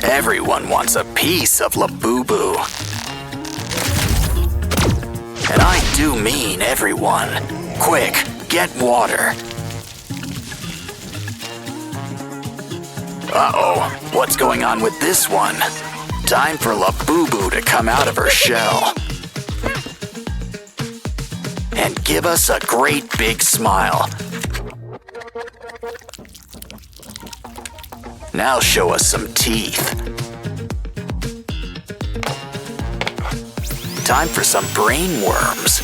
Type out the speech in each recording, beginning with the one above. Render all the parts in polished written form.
Everyone wants a piece of Labubu. And I do mean everyone. Quick, get water. Uh-oh, what's going on with this one? Time for Labubu to come out of her shell. And give us a great big smile. Now show us some teeth. Time for some brain worms.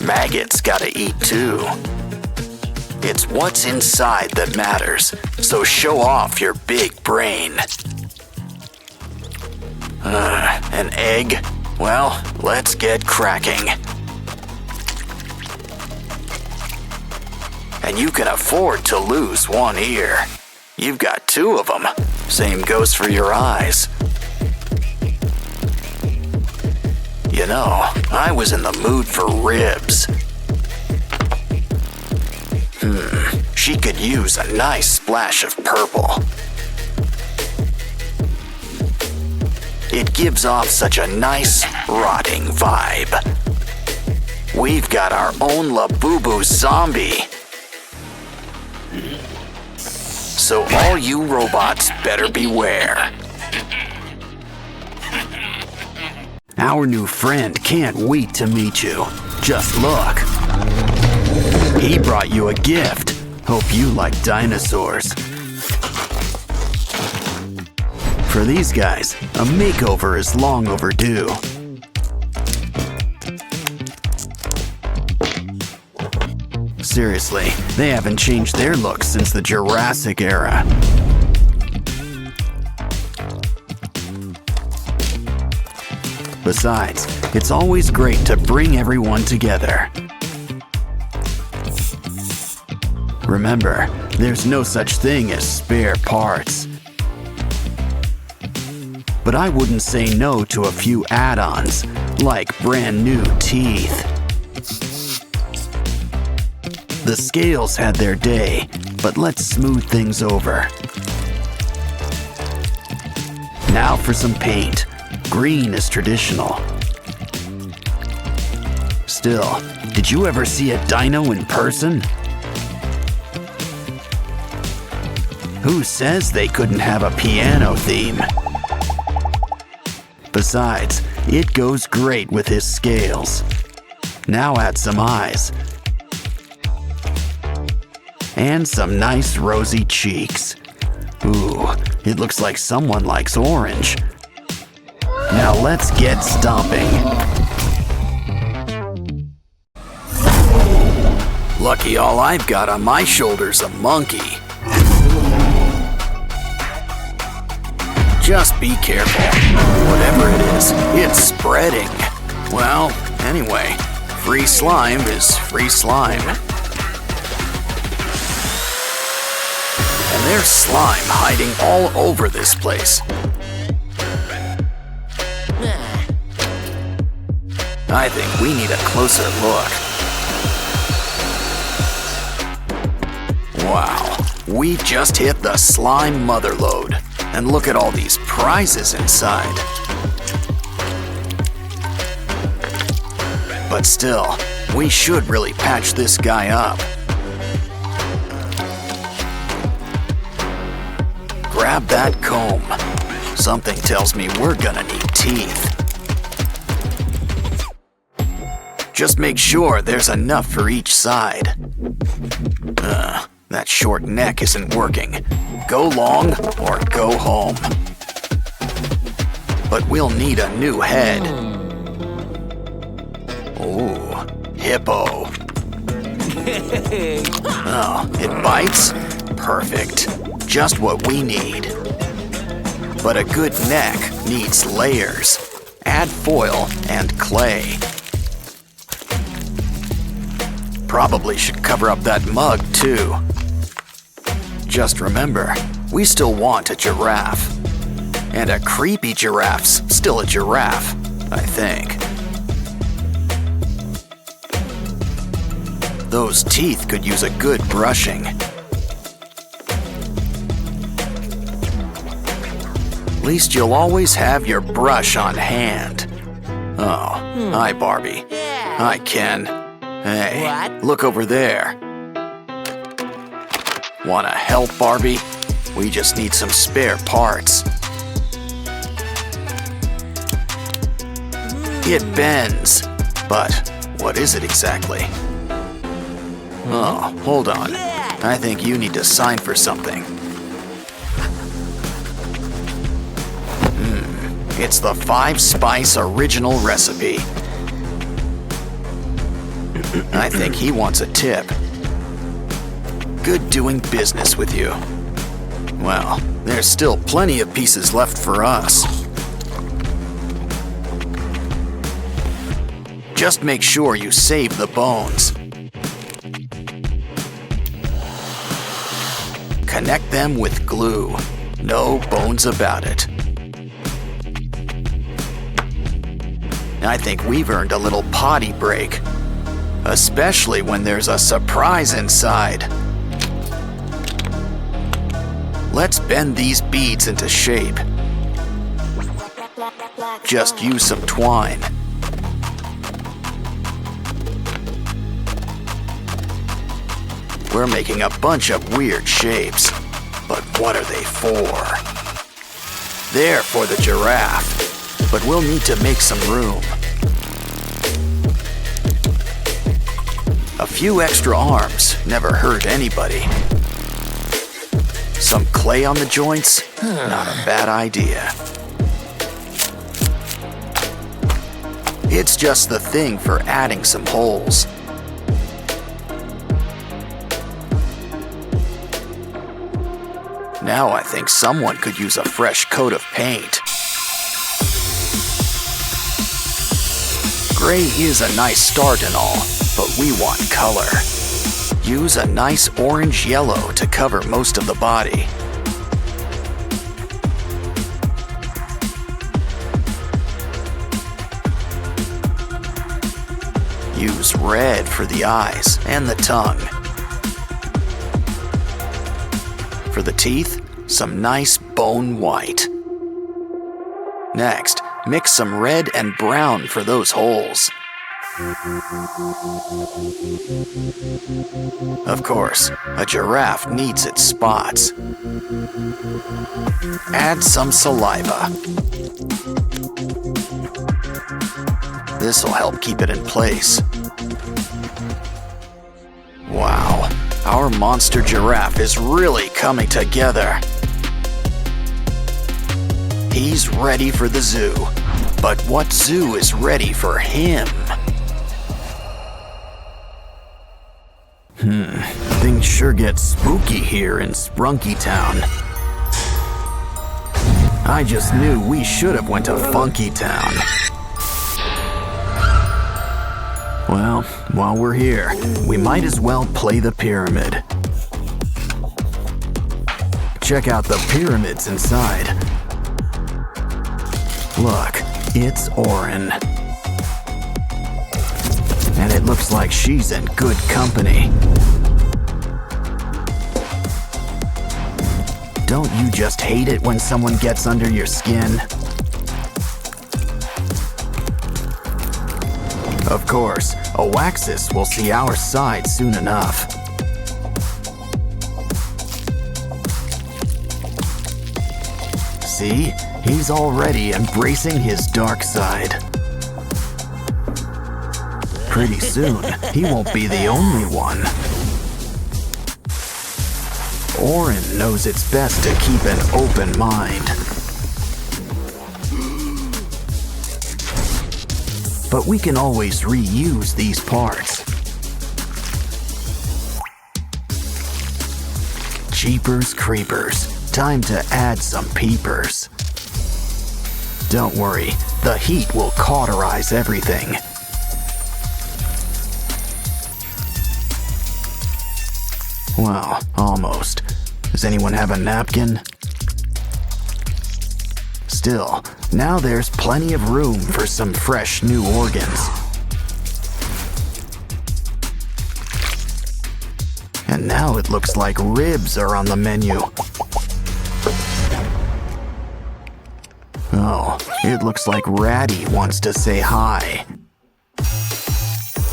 Maggots gotta eat too. It's what's inside that matters, so show off your big brain. An egg? Well, let's get cracking. And you can afford to lose one ear. You've got two of them. Same goes for your eyes. You know, I was in the mood for ribs. She could use a nice splash of purple. It gives off such a nice, rotting vibe. We've got our own Labubu zombie. So all you robots better beware. Our new friend can't wait to meet you. Just look. He brought you a gift. Hope you like dinosaurs. For these guys, a makeover is long overdue. Seriously, they haven't changed their looks since the Jurassic era. Besides, it's always great to bring everyone together. Remember, there's no such thing as spare parts. But I wouldn't say no to a few add-ons, like brand new teeth. The scales had their day, but let's smooth things over. Now for some paint. Green is traditional. Still, did you ever see a dino in person? Who says they couldn't have a piano theme? Besides, it goes great with his scales. Now add some eyes. And some nice rosy cheeks. Ooh, it looks like someone likes orange. Now let's get stomping. Lucky all I've got on my shoulder's a monkey. Just be careful. Whatever it is, it's spreading. Well, anyway, free slime is free slime. And there's slime hiding all over this place. I think we need a closer look. Wow, we just hit the slime motherlode. And look at all these prizes inside. But still, we should really patch this guy up. Grab that comb. Something tells me we're gonna need teeth. Just make sure there's enough for each side. That short neck isn't working. Go long or go home. But we'll need a new head. Ooh, Hippo. Oh, it bites? Perfect. Just what we need. But a good neck needs layers. Add foil and clay. Probably should cover up that mug too. Just remember, we still want a giraffe. And a creepy giraffe's still a giraffe, I think. Those teeth could use a good brushing. least you'll always have your brush on hand. Oh, hi, Barbie. Hi, Ken. Hey, What? look over there. Wanna help, Barbie? We just need some spare parts. It bends. But what is it exactly? Oh, hold on. I think you need to sign for something. It's the 5-spice original recipe. I think he wants a tip. Good doing business with you. Well, there's still plenty of pieces left for us. Just make sure you save the bones. Connect them with glue. No bones about it. I think we've earned a little potty break. Especially when there's a surprise inside. Let's bend these beads into shape. Just use some twine. We're making a bunch of weird shapes. But what are they for? They're for the giraffe, but we'll need to make some room. A few extra arms never hurt anybody. Some clay on the joints? Not a bad idea. It's just the thing for adding some holes. Now I think someone could use a fresh coat of paint. Gray is a nice start and all, but we want color. Use a nice orange yellow to cover most of the body. Use red for the eyes and the tongue. For the teeth, some nice bone white. Next, mix some red and brown for those holes. Of course, a giraffe needs its spots. Add some saliva. This'll help keep it in place. Wow, our monster giraffe is really coming together. He's ready for the zoo, but what zoo is ready for him? Things sure get spooky here in Sprunky Town. I just knew we should have went to Funky Town. Well, while we're here, we might as well play the pyramid. Check out the pyramids inside. Look, it's Orin. And it looks like she's in good company. Don't you just hate it when someone gets under your skin? Of course, Oaxis will see our side soon enough. See? He's already embracing his dark side. Pretty soon, he won't be the only one. Orin knows it's best to keep an open mind. But we can always reuse these parts. Jeepers creepers, time to add some peepers. Don't worry, the heat will cauterize everything. Well, almost. Does anyone have a napkin? Still, now there's plenty of room for some fresh new organs. And now it looks like ribs are on the menu. Oh, it looks like Ratty wants to say hi.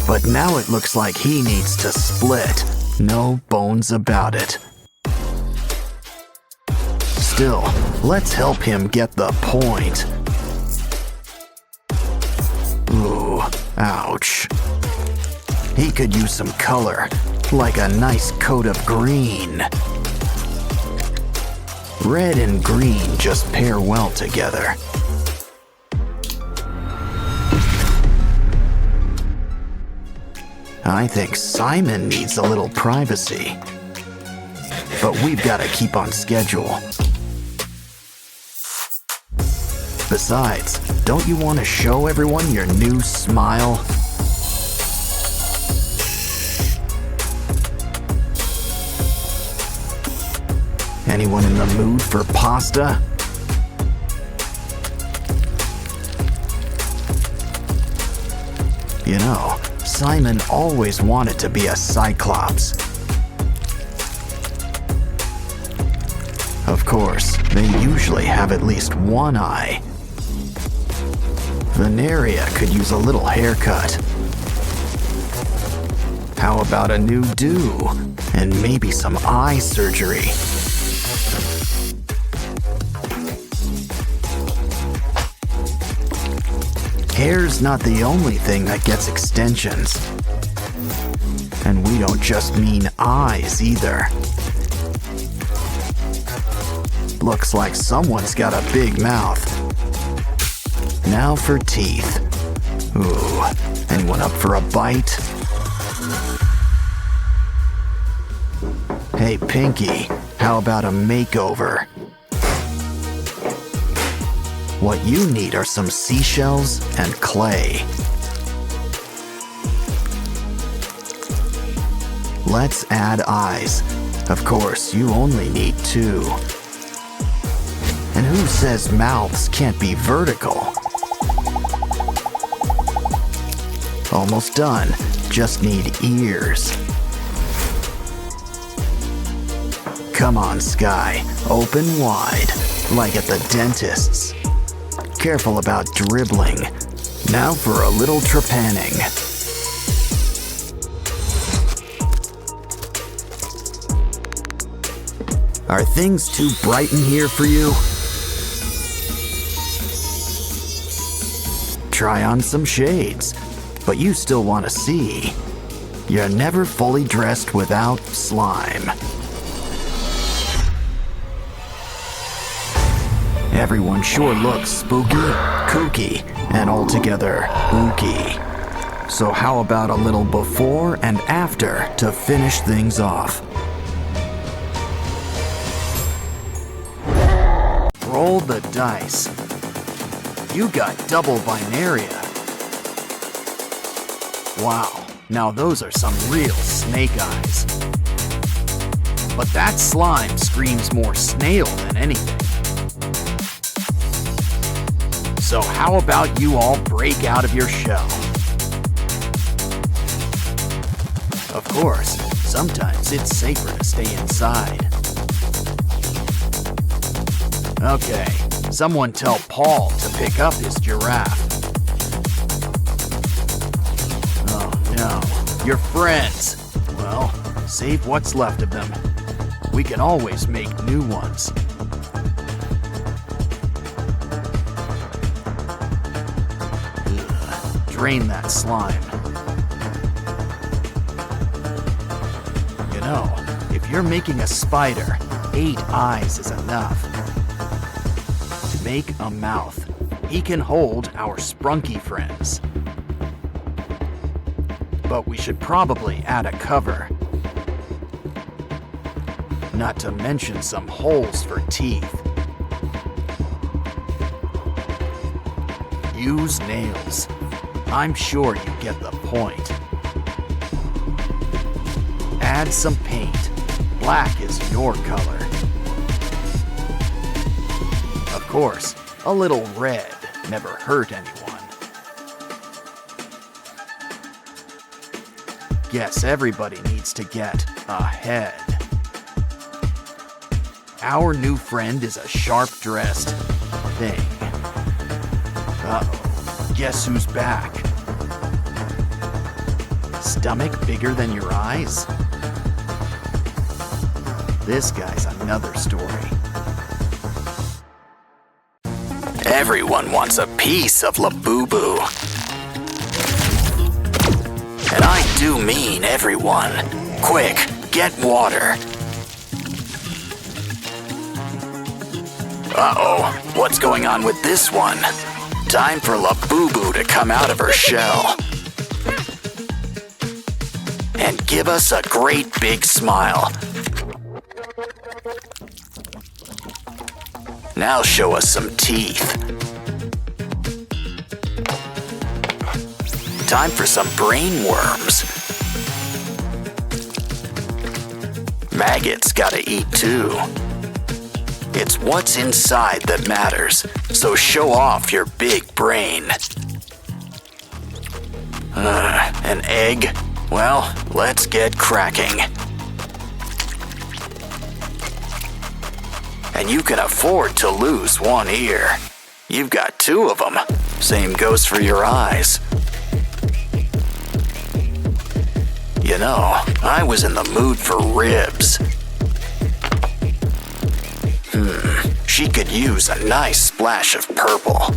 But now it looks like he needs to split. No bones about it. Still, let's help him get the point. Ooh, ouch. He could use some color, like a nice coat of green. Red and green just pair well together. I think Simon needs a little privacy. But we've got to keep on schedule. Besides, don't you want to show everyone your new smile? Anyone in the mood for pasta? You know, Simon always wanted to be a Cyclops. Of course, they usually have at least one eye. Veneria could use a little haircut. How about a new do? And maybe some eye surgery. Hair's not the only thing that gets extensions. And we don't just mean eyes either. Looks like someone's got a big mouth. Now for teeth. Ooh, anyone up for a bite? Hey, Pinky, how about a makeover? What you need are some seashells and clay. Let's add eyes. Of course, you only need 2. And who says mouths can't be vertical? Almost done. Just need ears. Come on, Sky. Open wide, like at the dentist's. Careful about dribbling. Now for a little trepanning. Are things too bright in here for you? Try on some shades, but you still want to see. You're never fully dressed without slime. Everyone sure looks spooky, kooky, and altogether ooky. So how about a little before and after to finish things off? Roll the dice. You got double binaria. Wow, now those are some real snake eyes. But that slime screams more snail than anything. So how about you all break out of your shell? Of course, sometimes it's safer to stay inside. Okay, someone tell Paul to pick up his giraffe. Oh no, your friends. Well, save what's left of them. We can always make new ones. Ugh, drain that slime. You know, if you're making a spider, 8 eyes is enough. Make a mouth. He can hold our sprunky friends. But we should probably add a cover. Not to mention some holes for teeth. Use nails. I'm sure you get the point. Add some paint. Black is your color. Of course, a little red never hurt anyone. Guess everybody needs to get a head. Our new friend is a sharp-dressed thing. Uh-oh. Guess who's back? Stomach bigger than your eyes? This guy's another story. Everyone wants a piece of Labubu. And I do mean everyone. Quick, get water. Uh-oh, what's going on with this one? Time for Labubu to come out of her shell. And give us a great big smile. Now show us some teeth. Time for some brain worms. Maggots gotta eat too. It's what's inside that matters, so show off your big brain. An egg? Well, let's get cracking. And you can afford to lose one ear. You've got two of them. Same goes for your eyes. You know, I was in the mood for ribs. She could use a nice splash of purple.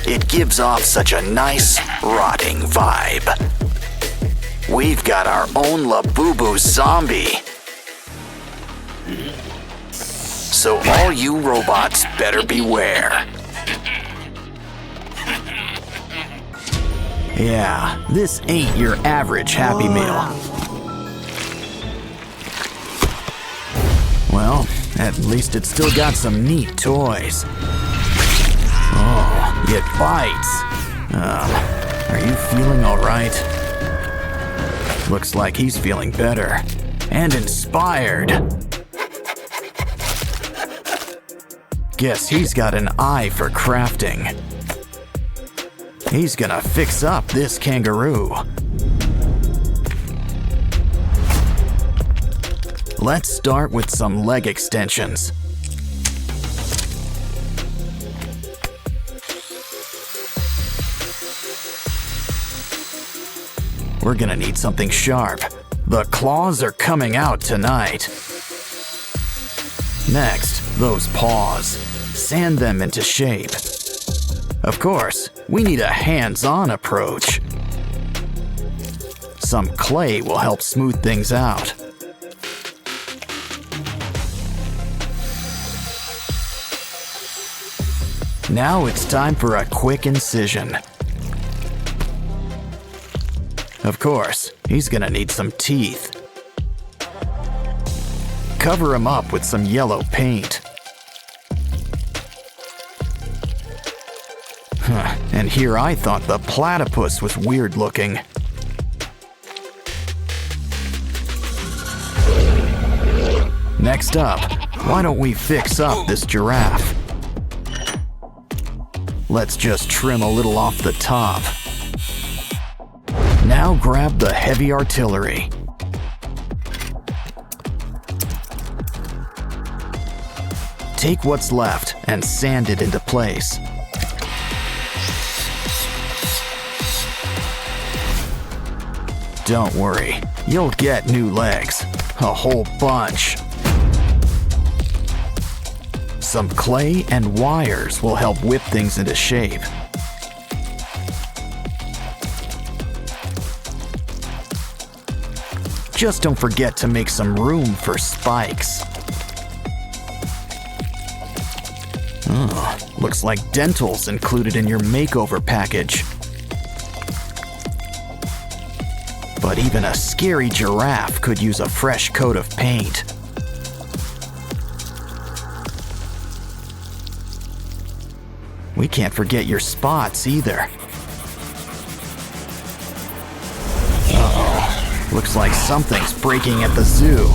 It gives off such a nice, rotting vibe. We've got our own Labubu zombie. So all you robots better beware. Yeah, this ain't your average Happy Meal. Well, at least it's still got some neat toys. Oh, it bites. Are you feeling all right? Looks like he's feeling better. And inspired. Guess he's got an eye for crafting. He's gonna fix up this kangaroo. Let's start with some leg extensions. We're gonna need something sharp. The claws are coming out tonight. Next, those paws. Sand them into shape. Of course, we need a hands-on approach. Some clay will help smooth things out. Now it's time for a quick incision. Of course, he's gonna need some teeth. Cover him up with some yellow paint. And here I thought the platypus was weird looking. Next up, why don't we fix up this giraffe? Let's just trim a little off the top. Now grab the heavy artillery. Take what's left and sand it into place. Don't worry, you'll get new legs. A whole bunch. Some clay and wires will help whip things into shape. Just don't forget to make some room for spikes. Oh, looks like dental's included in your makeover package. But even a scary giraffe could use a fresh coat of paint. We can't forget your spots either. Uh-oh. Looks like something's breaking at the zoo.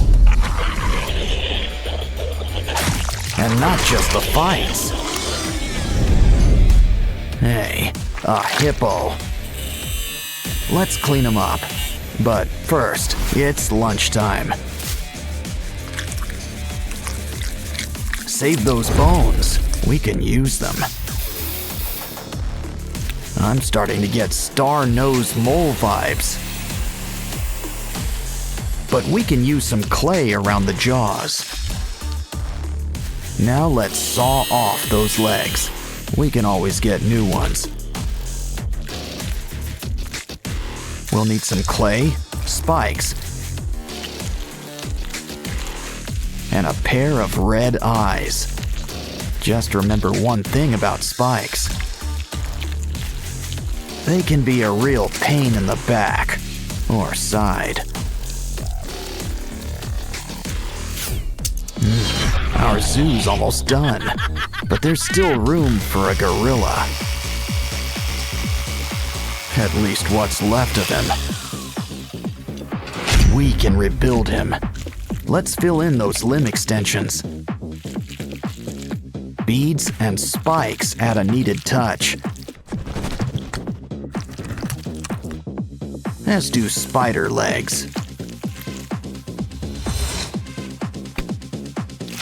And not just the fights. Hey, a hippo. Let's clean him up. But first, it's lunchtime. Save those bones. we can use them. I'm starting to get star-nosed mole vibes. But we can use some clay around the jaws. Now let's saw off those legs. We can always get new ones. We'll need some clay, spikes, and a pair of red eyes. Just remember one thing about spikes. They can be a real pain in the back or side. Our zoo's almost done, but there's still room for a gorilla. At least what's left of him. We can rebuild him. Let's fill in those limb extensions. Beads and spikes add a needed touch. As do spider legs.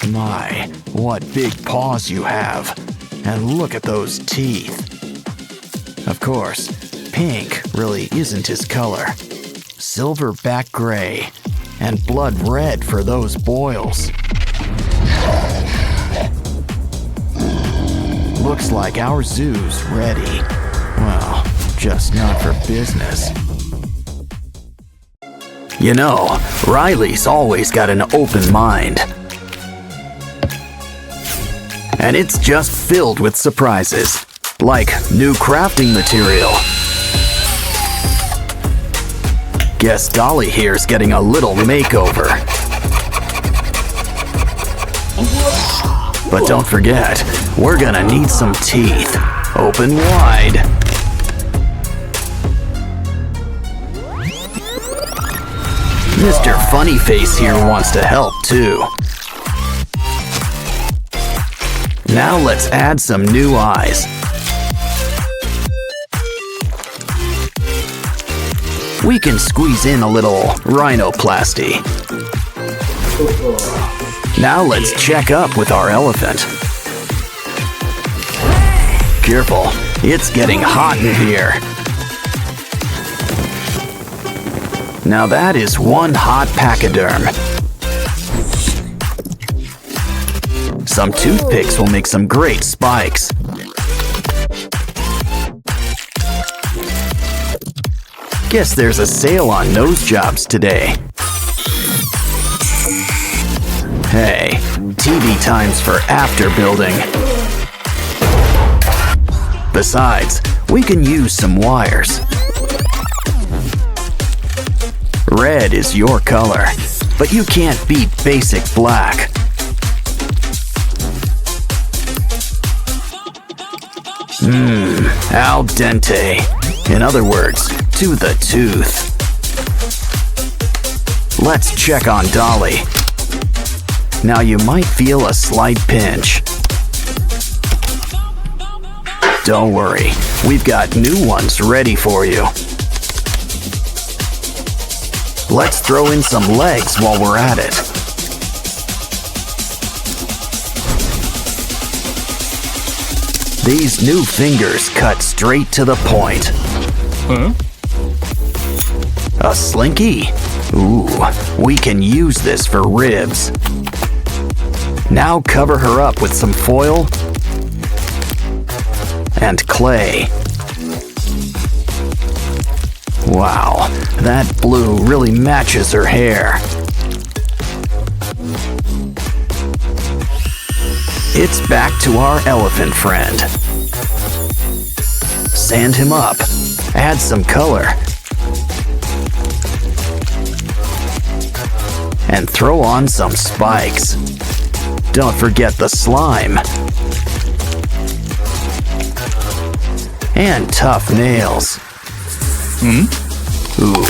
My, what big paws you have. And look at those teeth. Of course, pink really isn't his color. Silverback gray and blood red for those boils. Looks like our zoo's ready. Well, just not for business. You know, Riley's always got an open mind. And it's just filled with surprises, like new crafting material. Guess Dolly here's getting a little makeover. But don't forget, we're gonna need some teeth. Open wide. Mr. Funnyface here wants to help too. Now let's add some new eyes. We can squeeze in a little rhinoplasty. Now let's check up with our elephant. Careful, it's getting hot in here. Now that is one hot pachyderm. Some toothpicks will make some great spikes. Guess there's a sale on nose jobs today. Hey, TV times for after building. Besides, we can use some wires. Red is your color, but you can't beat basic black. Al dente. In other words, to the tooth. Let's check on Dolly. Now you might feel a slight pinch. Don't worry, we've got new ones ready for you. Let's throw in some legs while we're at it. These new fingers cut straight to the point. Huh? A slinky? Ooh, we can use this for ribs. Now cover her up with some foil and clay. Wow, that blue really matches her hair. It's back to our elephant friend. Sand him up, add some color, and throw on some spikes. Don't forget the slime. And tough nails. Ooh,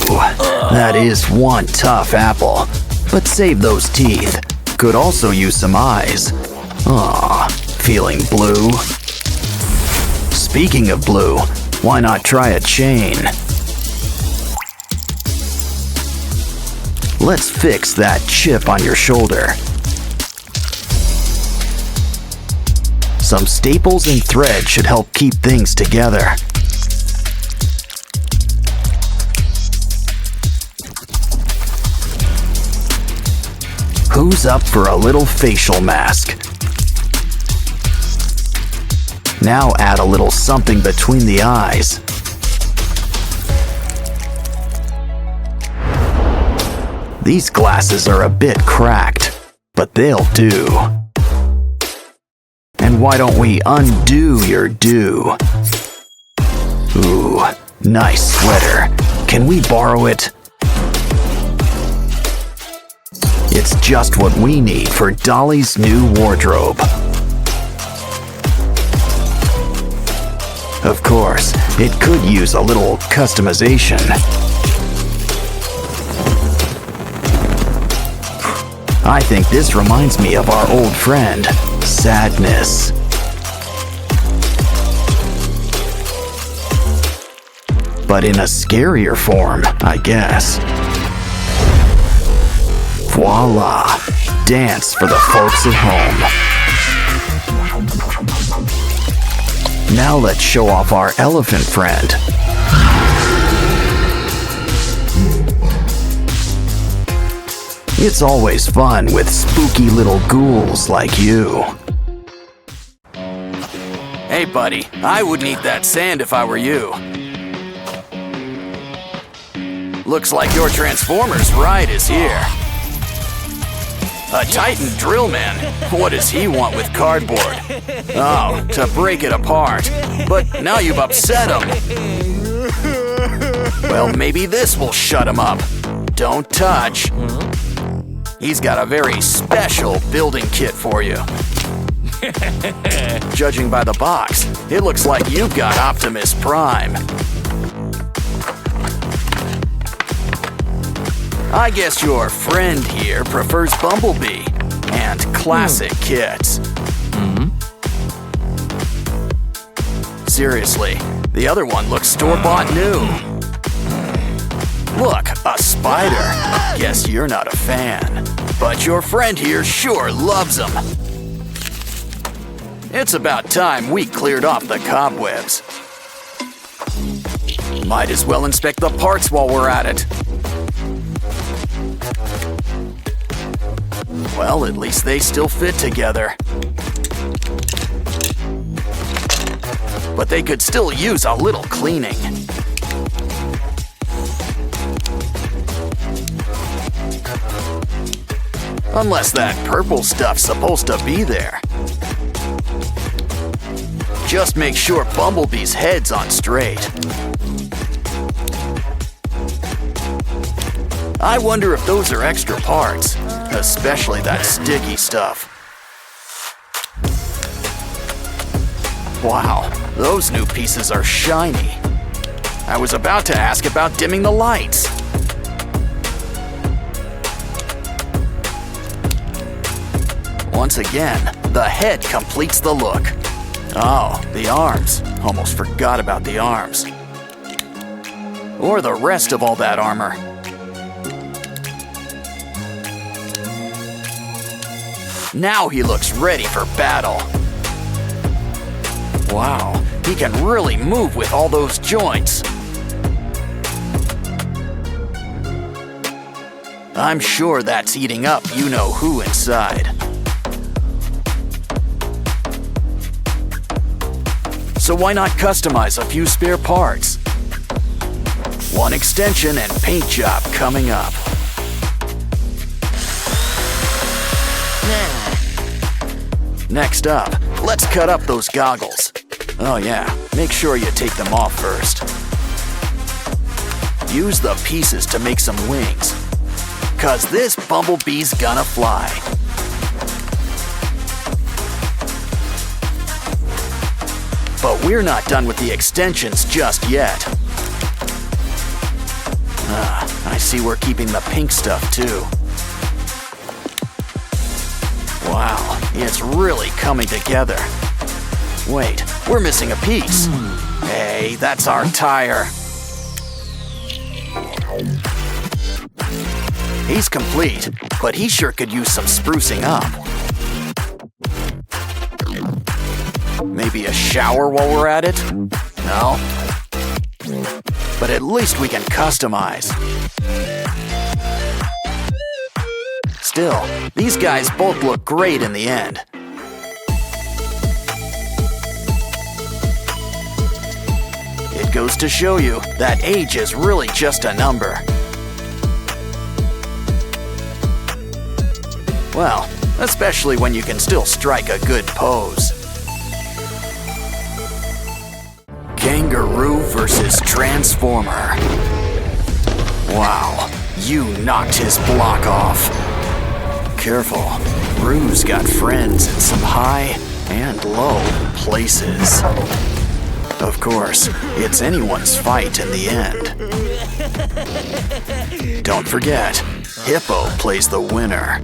that is one tough apple. But save those teeth. Could also use some eyes. Aw, feeling blue? Speaking of blue, why not try a chain? Let's fix that chip on your shoulder. Some staples and thread should help keep things together. Who's up for a little facial mask? Now add a little something between the eyes. These glasses are a bit cracked, but they'll do. And why don't we undo your do? Ooh, nice sweater. Can we borrow it? It's just what we need for Dolly's new wardrobe. Of course, it could use a little customization. I think this reminds me of our old friend, Sadness. But in a scarier form, I guess. Voila! Dance for the folks at home. Now let's show off our elephant friend. It's always fun with spooky little ghouls like you. Hey buddy, I wouldn't eat that sand if I were you. Looks like your Transformers ride is here. A Titan drill man? What does he want with cardboard? Oh, to break it apart. But now you've upset him. Well, maybe this will shut him up. Don't touch. He's got a very special building kit for you. Judging by the box, it looks like you've got Optimus Prime. I guess your friend here prefers Bumblebee and classic kits. Seriously, the other one looks store-bought new. Look, a spider. Guess you're not a fan. But your friend here sure loves them. It's about time we cleared off the cobwebs. Might as well inspect the parts while we're at it. Well, at least they still fit together. But they could still use a little cleaning. Unless that purple stuff's supposed to be there. Just make sure Bumblebee's head's on straight. I wonder if those are extra parts, especially that sticky stuff. Wow, those new pieces are shiny. I was about to ask about dimming the lights. Once again, the head completes the look. Oh, the arms. Almost forgot about the arms. Or the rest of all that armor. Now he looks ready for battle. Wow, he can really move with all those joints. I'm sure that's eating up you-know-who inside. So why not customize a few spare parts? One extension and paint job coming up. Next up, let's cut up those goggles. Oh yeah, make sure you take them off first. Use the pieces to make some wings. 'Cause this bumblebee's gonna fly. But we're not done with the extensions just yet. I see we're keeping the pink stuff too. Wow, it's really coming together. Wait, we're missing a piece. Hey, that's our tire. He's complete, but he sure could use some sprucing up. Maybe a shower while we're at it? No? But at least we can customize. Still, these guys both look great in the end. It goes to show you that age is really just a number. Well, especially when you can still strike a good pose. Kangaroo versus Transformer. Wow, you knocked his block off. Careful, Roo's got friends in some high and low places. Of course, it's anyone's fight in the end. Don't forget, Hippo plays the winner.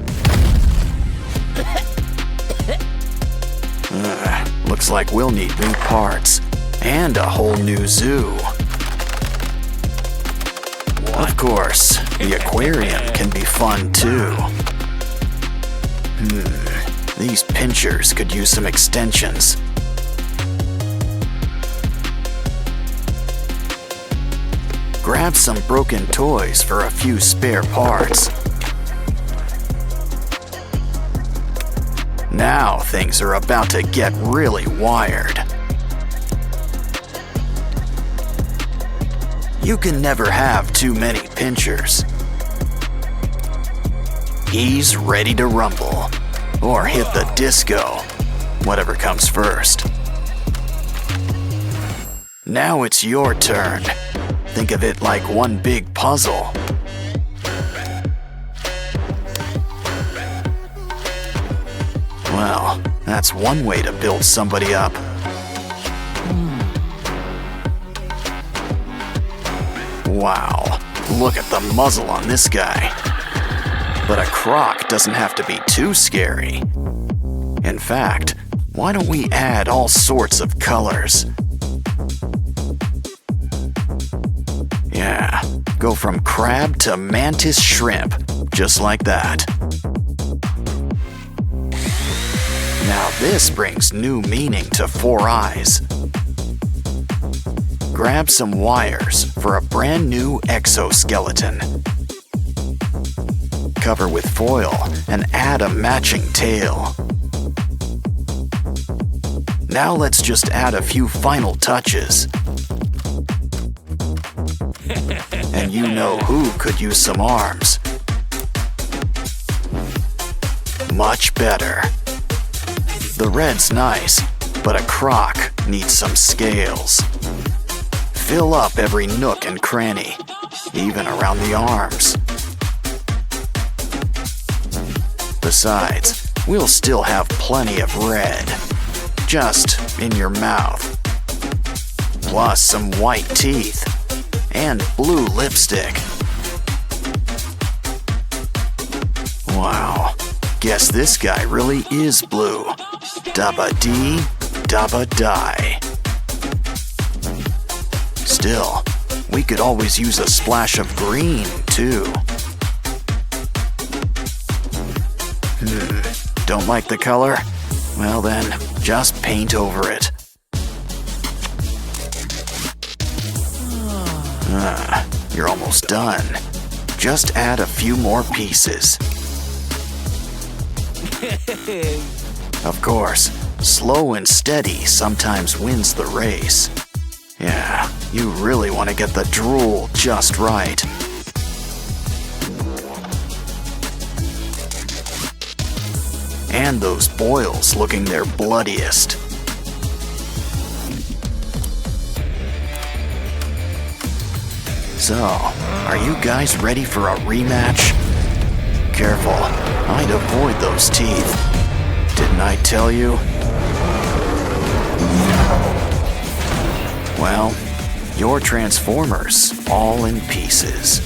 Looks like we'll need new parts and a whole new zoo. Of course, the aquarium can be fun too. These pinchers could use some extensions. Grab some broken toys for a few spare parts. Now things are about to get really wired. You can never have too many pinchers. He's ready to rumble, or hit the disco, whatever comes first. Now it's your turn. Think of it like one big puzzle. Well, that's one way to build somebody up. Wow, look at the muzzle on this guy. But a croc doesn't have to be too scary. In fact, why don't we add all sorts of colors? Yeah, go from crab to mantis shrimp, just like that. Now this brings new meaning to Four Eyes. Grab some wires for a brand new exoskeleton. Cover with foil and add a matching tail. Now let's just add a few final touches. And you know who could use some arms. Much better. The red's nice, but a croc needs some scales. Fill up every nook and cranny, even around the arms. Besides, we'll still have plenty of red, just in your mouth. Plus some white teeth and blue lipstick. Wow, guess this guy really is blue. Dabba dee, dabba die. Still, we could always use a splash of green, too. Don't like the color? Well then, just paint over it. You're almost done. Just add a few more pieces. Of course, slow and steady sometimes wins the race. Yeah, you really want to get the drool just right. And those boils looking their bloodiest. So, are you guys ready for a rematch? Careful, I'd avoid those teeth. Didn't I tell you? Well, your Transformers all in pieces.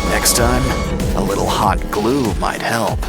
Next time, a little hot glue might help.